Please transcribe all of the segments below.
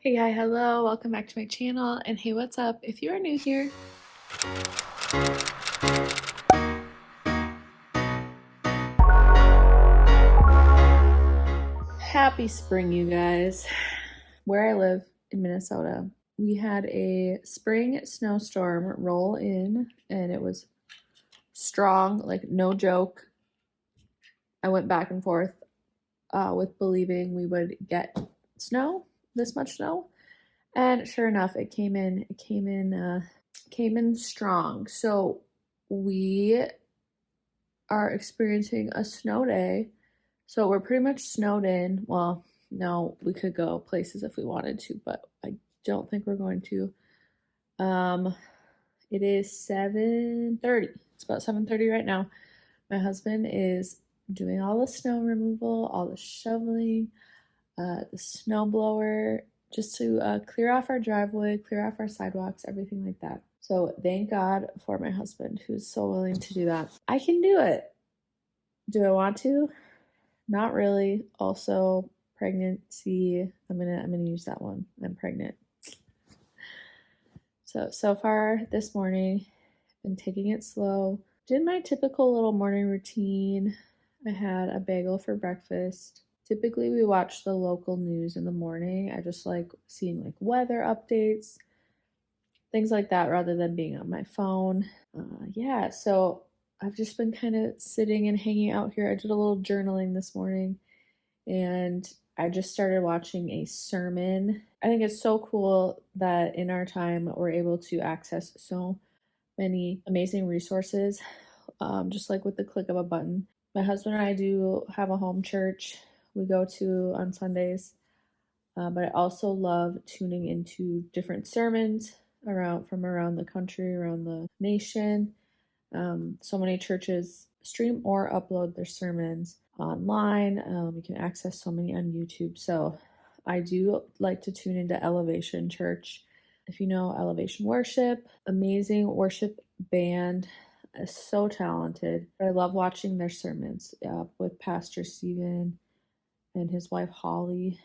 Hey, hi, hello, welcome back to my channel. And hey, what's up? If you are new here, happy spring, you guys. Where I live in Minnesota, we had a spring snowstorm roll in and it was strong, like no joke. I went back and forth with believing we would get snow, this much snow. And sure enough, it came in strong. So we are experiencing a snow day. So we're pretty much snowed in. Well, no, we could go places if we wanted to, but I don't think we're going to. It is 7:30. It's about 7:30 right now. My husband is doing all the snow removal, all the shoveling, the snow blower, just to clear off our driveway, clear off our sidewalks, everything like that. So thank God for my husband who's so willing to do that. I can do it. Do I want to? Not really. Also, pregnancy. I'm gonna use that one. I'm pregnant. So far this morning, been taking it slow. Did my typical little morning routine. I had a bagel for breakfast. Typically, we watch the local news in the morning. I just like seeing like weather updates, things like that, rather than being on my phone. Yeah, so I've just been kind of sitting and hanging out here. I did a little journaling this morning and I just started watching a sermon. I think it's so cool that in our time we're able to access so many amazing resources, just like with the click of a button. My husband and I do have a home church we go to on Sundays, but I also love tuning into different sermons from around the country, around the nation. So many churches stream or upload their sermons online. You can access so many on YouTube. So I do like to tune into Elevation Church. If you know Elevation Worship, amazing worship band, is so talented. I love watching their sermons with Pastor Stephen and his wife Holly.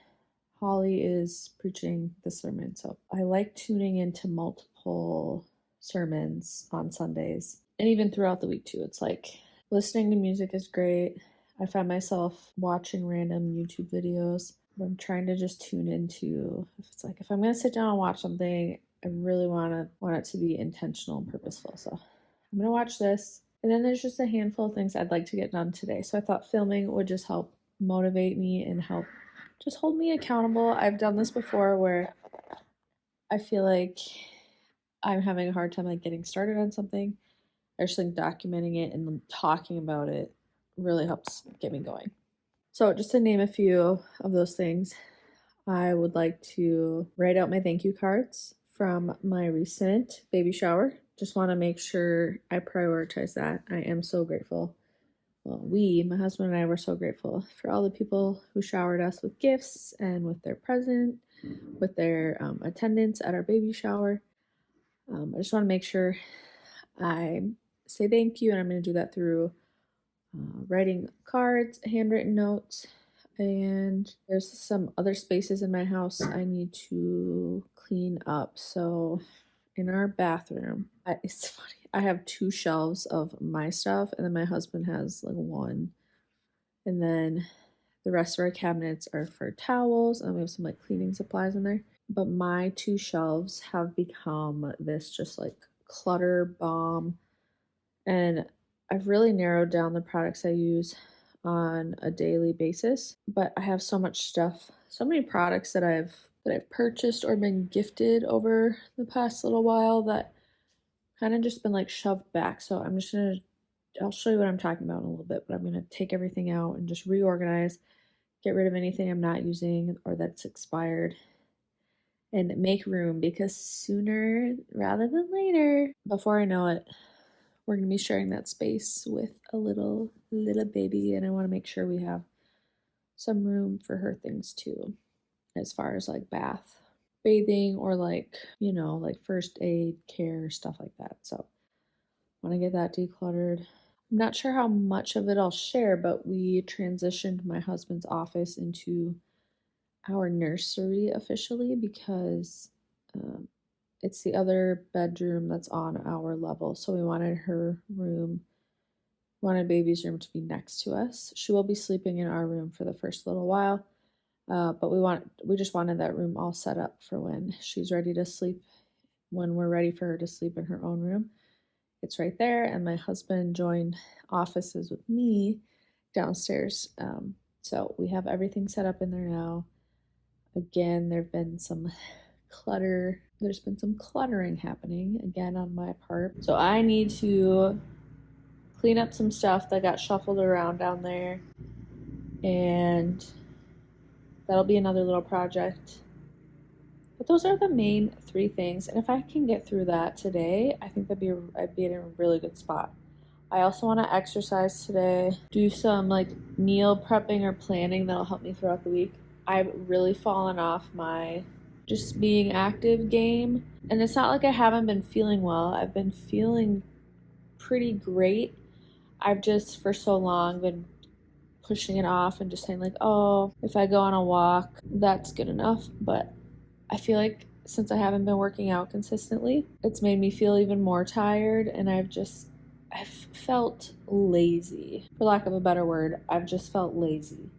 Holly is preaching the sermon. So I like tuning into multiple sermons on Sundays and even throughout the week too. It's like listening to music is great. I find myself watching random YouTube videos. I'm trying to just tune into if I'm gonna sit down and watch something, I really want it to be intentional and purposeful. So I'm gonna watch this. And then there's just a handful of things I'd like to get done today. So I thought filming would just help motivate me and help just hold me accountable. I've done this before where I feel like I'm having a hard time like getting started on something. I just think documenting it and talking about it really helps get me going. So just to name a few of those things, I would like to write out my thank you cards from my recent baby shower. Just want to make sure I prioritize that. I am so grateful. Well, my husband and I, were so grateful for all the people who showered us with gifts and with their present, with their attendance at our baby shower. I just want to make sure I say thank you, and I'm going to do that through writing cards, handwritten notes, and there's some other spaces in my house I need to clean up. So in our bathroom, it's funny. I have 2 shelves of my stuff, and then my husband has like one. And then the rest of our cabinets are for towels, and we have some like cleaning supplies in there. But my 2 shelves have become this just like clutter bomb. And I've really narrowed down the products I use on a daily basis. But I have so much stuff, so many products that I've purchased or been gifted over the past little while that kind of just been like shoved back. So I'll show you what I'm talking about in a little bit, but I'm gonna take everything out and just reorganize, get rid of anything I'm not using or that's expired, and make room because sooner rather than later, before I know it, we're gonna be sharing that space with a little baby, and I want to make sure we have some room for her things too, as far as like bathing or like like first aid care, stuff like that. So I want to get that decluttered. I'm not sure how much of it I'll share, but we transitioned my husband's office into our nursery officially because it's the other bedroom that's on our level. So we wanted baby's room to be next to us. She will be sleeping in our room for the first little while, but we just wanted that room all set up for when she's ready to sleep. When we're ready for her to sleep in her own room, it's right there. And my husband joined offices with me downstairs. So we have everything set up in there now. Again, there've been some clutter. There's been some cluttering happening again on my part. So I need to clean up some stuff that got shuffled around down there. And that'll be another little project. But those are the main 3 things. And if I can get through that today, I think I'd be in a really good spot. I also want to exercise today, do some like meal prepping or planning that'll help me throughout the week. I've really fallen off my just being active game. And it's not like I haven't been feeling well. I've been feeling pretty great. I've just for so long been pushing it off and just saying like, oh, if I go on a walk, that's good enough. But I feel like since I haven't been working out consistently, it's made me feel even more tired, and I've felt lazy. For lack of a better word, I've just felt lazy.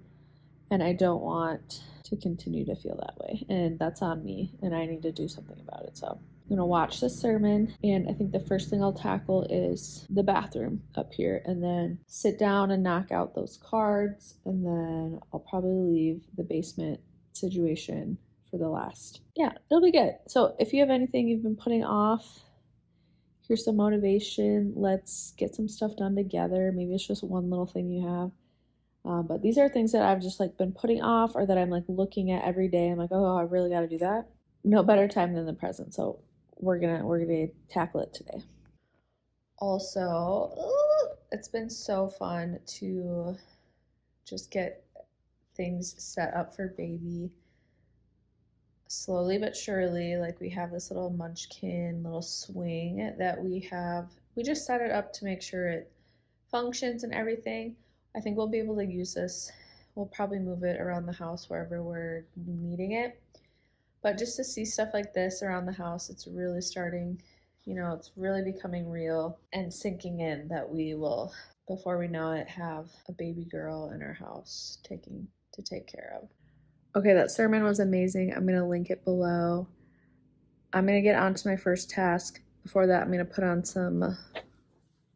And I don't want to continue to feel that way. And that's on me, and I need to do something about it. So I'm going to watch this sermon, and I think the first thing I'll tackle is the bathroom up here, and then sit down and knock out those cards, and then I'll probably leave the basement situation for the last. Yeah, it'll be good. So if you have anything you've been putting off, here's some motivation. Let's get some stuff done together. Maybe it's just one little thing you have. But these are things that I've just like been putting off, or that I'm like looking at every day. I'm like, oh, I really got to do that. No better time than the present. So we're gonna tackle it today. Also, it's been so fun to just get things set up for baby. Slowly but surely, like we have this little munchkin little swing that we just set it up to make sure it functions and everything. I think we'll be able to use this. We'll probably move it around the house wherever we're needing it. But just to see stuff like this around the house, it's really starting, it's really becoming real and sinking in that we will, before we know it, have a baby girl in our house to take care of. Okay, that sermon was amazing. I'm going to link it below. I'm going to get on to my first task. Before that, I'm going to put on some,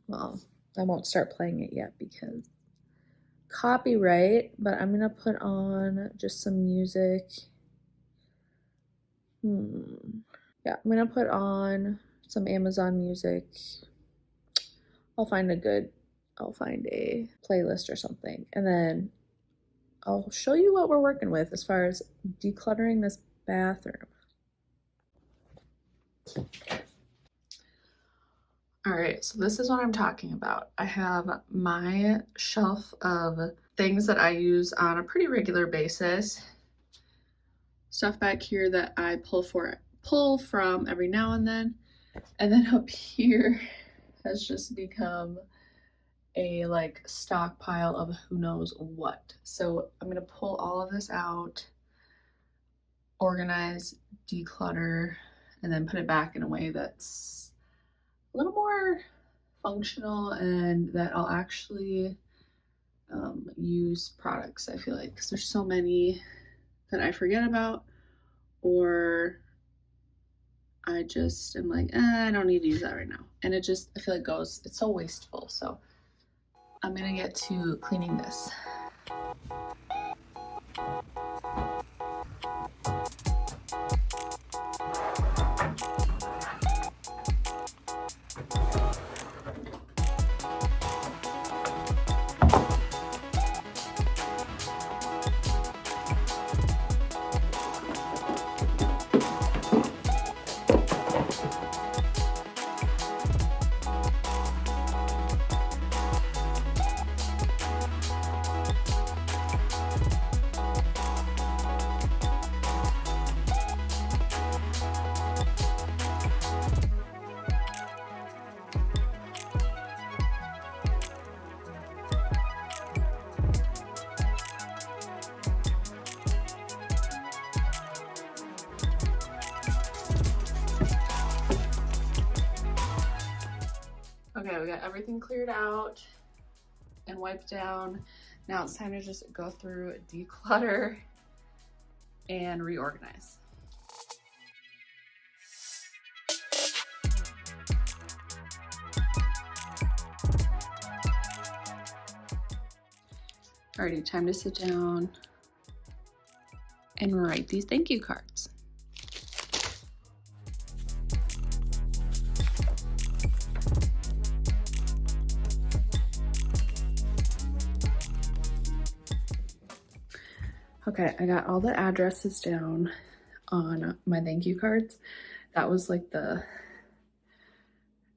well, I won't start playing it yet because copyright, but I'm going to put on just some music. Yeah, I'm going to put on some Amazon music. I'll find a playlist or something. And then I'll show you what we're working with as far as decluttering this bathroom. All right, so this is what I'm talking about. I have my shelf of things that I use on a pretty regular basis. Stuff back here that I pull from every now and then. And then up here has just become a like stockpile of who knows what. So I'm gonna pull all of this out, organize, declutter, and then put it back in a way that's a little more functional and that I'll actually use products, I feel like, because there's so many that I forget about, or I just am like, I don't need to use that right now. And I feel like it's so wasteful. So I'm gonna get to cleaning this. Okay, we got everything cleared out and wiped down. Now it's time to just go through, declutter, and reorganize. Alrighty, time to sit down and write these thank you cards. Okay, I got all the addresses down on my thank you cards. That was like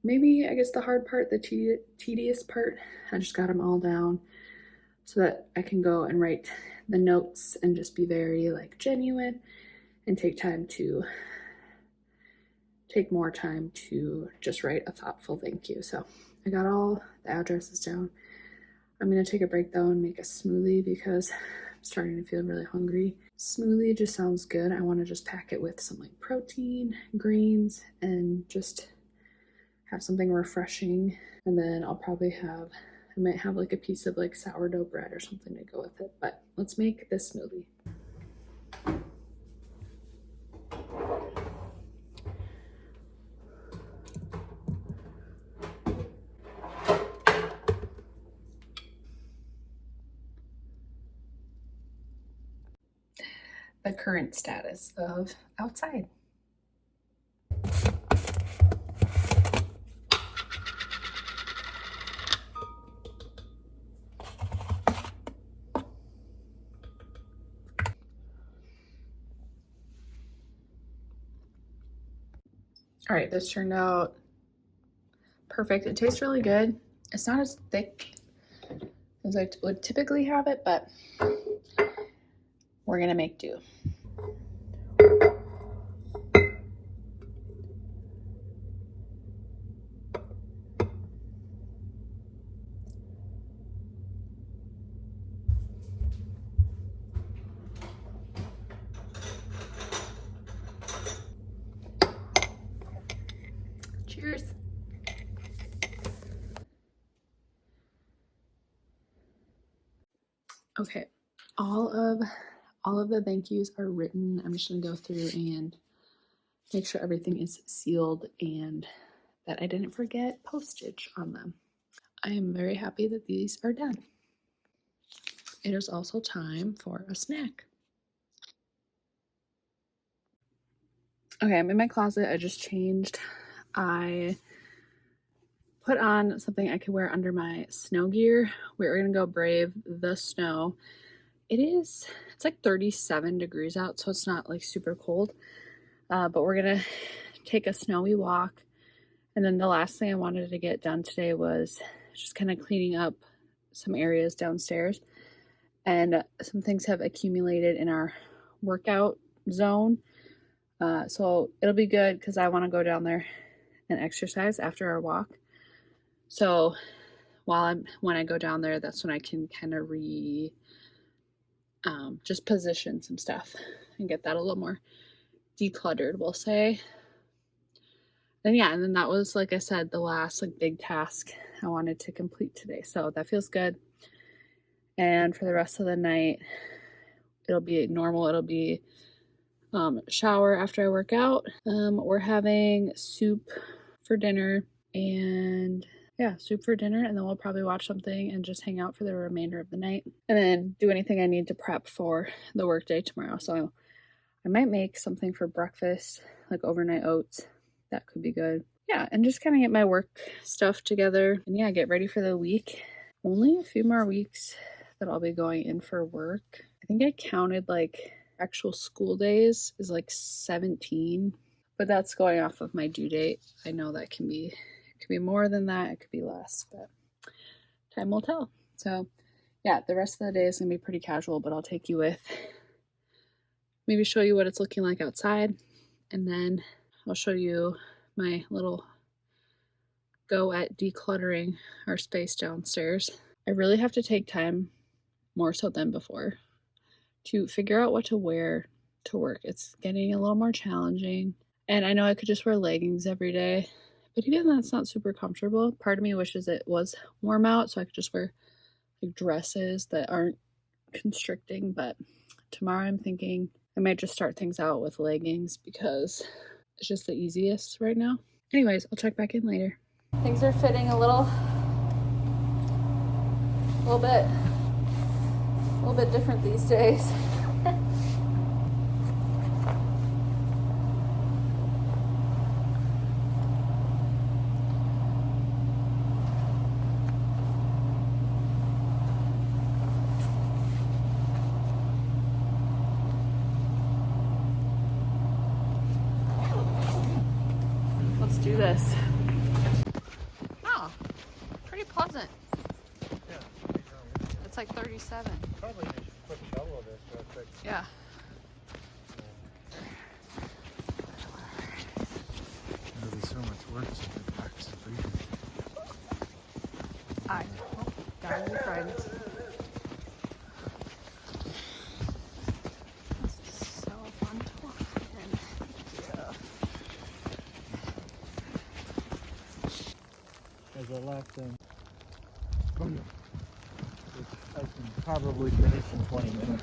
maybe I guess the hard part, the tedious part. I just got them all down so that I can go and write the notes and just be very like genuine and take more time to just write a thoughtful thank you. So I got all the addresses down. I'm gonna take a break though and make a smoothie because I'm starting to feel really hungry. Smoothie just sounds good. I want to just pack it with some like protein, greens, and just have something refreshing. And then I might have like a piece of like sourdough bread or something to go with it. But let's make this smoothie. The current status of outside. All right, this turned out perfect. It tastes really good. It's not as thick as I would typically have it, but we're gonna make do. Cheers. Okay, all of the thank yous are written. I'm just gonna go through and make sure everything is sealed and that I didn't forget postage on them. I am very happy that these are done. It is also time for a snack. Okay, I'm in my closet. I just changed. I put on something I could wear under my snow gear. We're gonna go brave the snow. It's like 37 degrees out, so it's not like super cold. But we're gonna take a snowy walk. And then the last thing I wanted to get done today was just kind of cleaning up some areas downstairs. And some things have accumulated in our workout zone. So it'll be good because I want to go down there and exercise after our walk. So when I go down there, that's when I can kind of just position some stuff and get that a little more decluttered, we'll say. And then that was, like I said, the last like big task I wanted to complete today. So that feels good. And for the rest of the night, it'll be normal. It'll be shower after I work out. We're having soup for dinner and soup for dinner, and then we'll probably watch something and just hang out for the remainder of the night and then do anything I need to prep for the workday tomorrow. So I might make something for breakfast, like overnight oats. That could be good. Yeah, and just kind of get my work stuff together and get ready for the week. Only a few more weeks that I'll be going in for work. I think I counted like actual school days is like 17, but that's going off of my due date. I know that it could be more than that, it could be less, but time will tell. So the rest of the day is gonna be pretty casual, but I'll take you with, maybe show you what it's looking like outside, and then I'll show you my little go at decluttering our space downstairs. I really have to take time, more so than before, to figure out what to wear to work. It's getting a little more challenging. And I know I could just wear leggings every day, But even that's not super comfortable. Part of me wishes it was warm out so I could just wear like dresses that aren't constricting. But tomorrow I'm thinking I might just start things out with leggings because it's just the easiest right now. Anyways, I'll check back in later. Things are fitting a little bit different these days. Let's do this. Oh, pretty pleasant. Yeah. It's like 37. Probably need to quick shovel this real quick. Yeah. It'll be so much work to get back to breathing. I hope guys and friends. This is so fun to walk in. Yeah. As I left them, which I can probably finish in 20 minutes.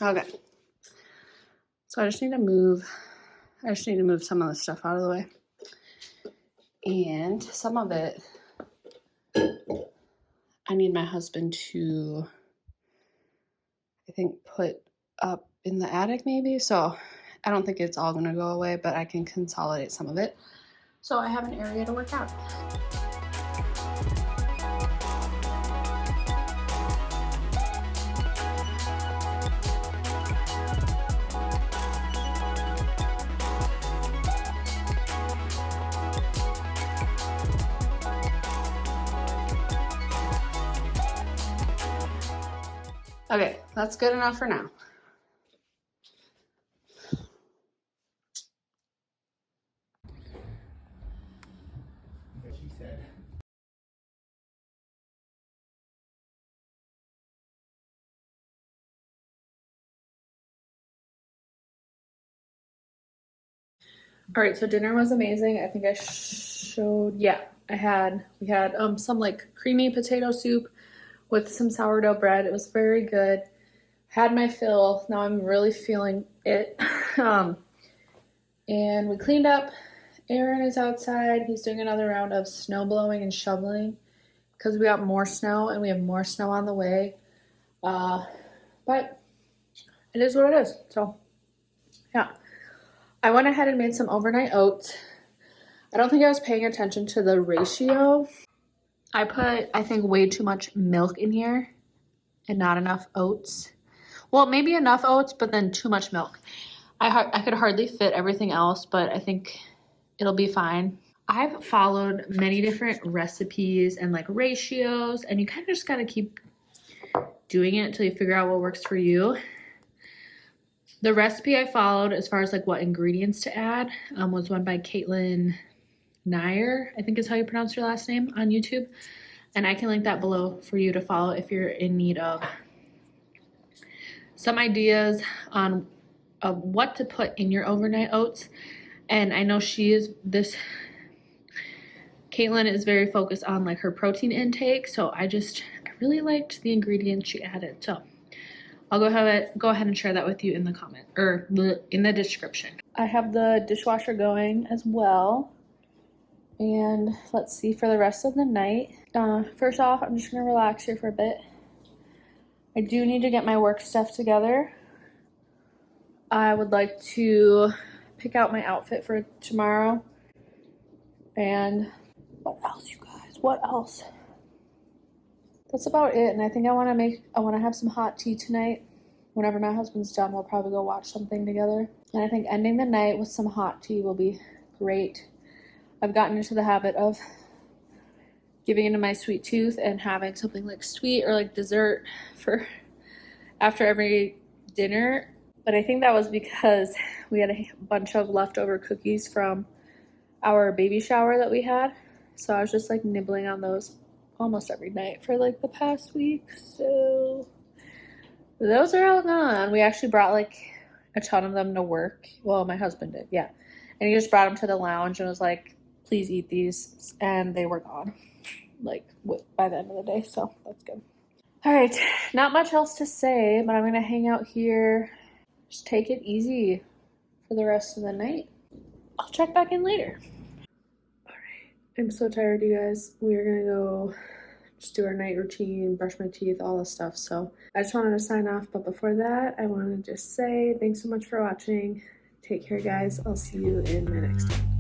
Okay. So I just need to move some of the stuff out of the way. And some of it I need my husband to, I think, put up in the attic maybe. So I don't think it's all gonna go away, but I can consolidate some of it. So I have an area to work out. Okay, that's good enough for now. As she said. All right, so dinner was amazing. I think I showed, yeah, we had some like creamy potato soup with some sourdough bread. It was very good. Had my fill. Now I'm really feeling it. And we cleaned up. Aaron is outside. He's doing another round of snow blowing and shoveling because we got more snow and we have more snow on the way. But it is what it is. So, yeah. I went ahead and made some overnight oats. I don't think I was paying attention to the ratio. I put, I think, way too much milk in here and not enough oats. Well, maybe enough oats, but then too much milk. I could hardly fit everything else, but I think it'll be fine. I've followed many different recipes and like ratios, and you kind of just got to keep doing it until you figure out what works for you. The recipe I followed as far as like what ingredients to add was one by Caitlin Nair, I think is how you pronounce your last name, on YouTube. And I can link that below for you to follow if you're in need of some ideas on what to put in your overnight oats. And I know Caitlin is very focused on like her protein intake. So I really liked the ingredients she added. So I'll go ahead and share that with you in the comment or in the description. I have the dishwasher going as well. And let's see for the rest of the night. First off, I'm just gonna relax here for a bit. I do need to get my work stuff together. I would like to pick out my outfit for tomorrow. And what else, you guys? What else? That's about it. And I think I want to have some hot tea tonight. Whenever my husband's done, we'll probably go watch something together. And I think ending the night with some hot tea will be great. I've gotten into the habit of giving into my sweet tooth and having something like sweet or like dessert for after every dinner. But I think that was because we had a bunch of leftover cookies from our baby shower that we had. So I was just like nibbling on those almost every night for like the past week. So those are all gone. We actually brought like a ton of them to work. Well, my husband did, yeah. And he just brought them to the lounge and was like, please eat these. And they were gone like by the end of the day. So that's good. All right, not much else to say, but I'm going to hang out here. Just take it easy for the rest of the night. I'll check back in later. All right, I'm so tired, you guys. We are going to go just do our night routine, brush my teeth, all this stuff. So I just wanted to sign off. But before that, I want to just say thanks so much for watching. Take care, guys. I'll see you in my next one.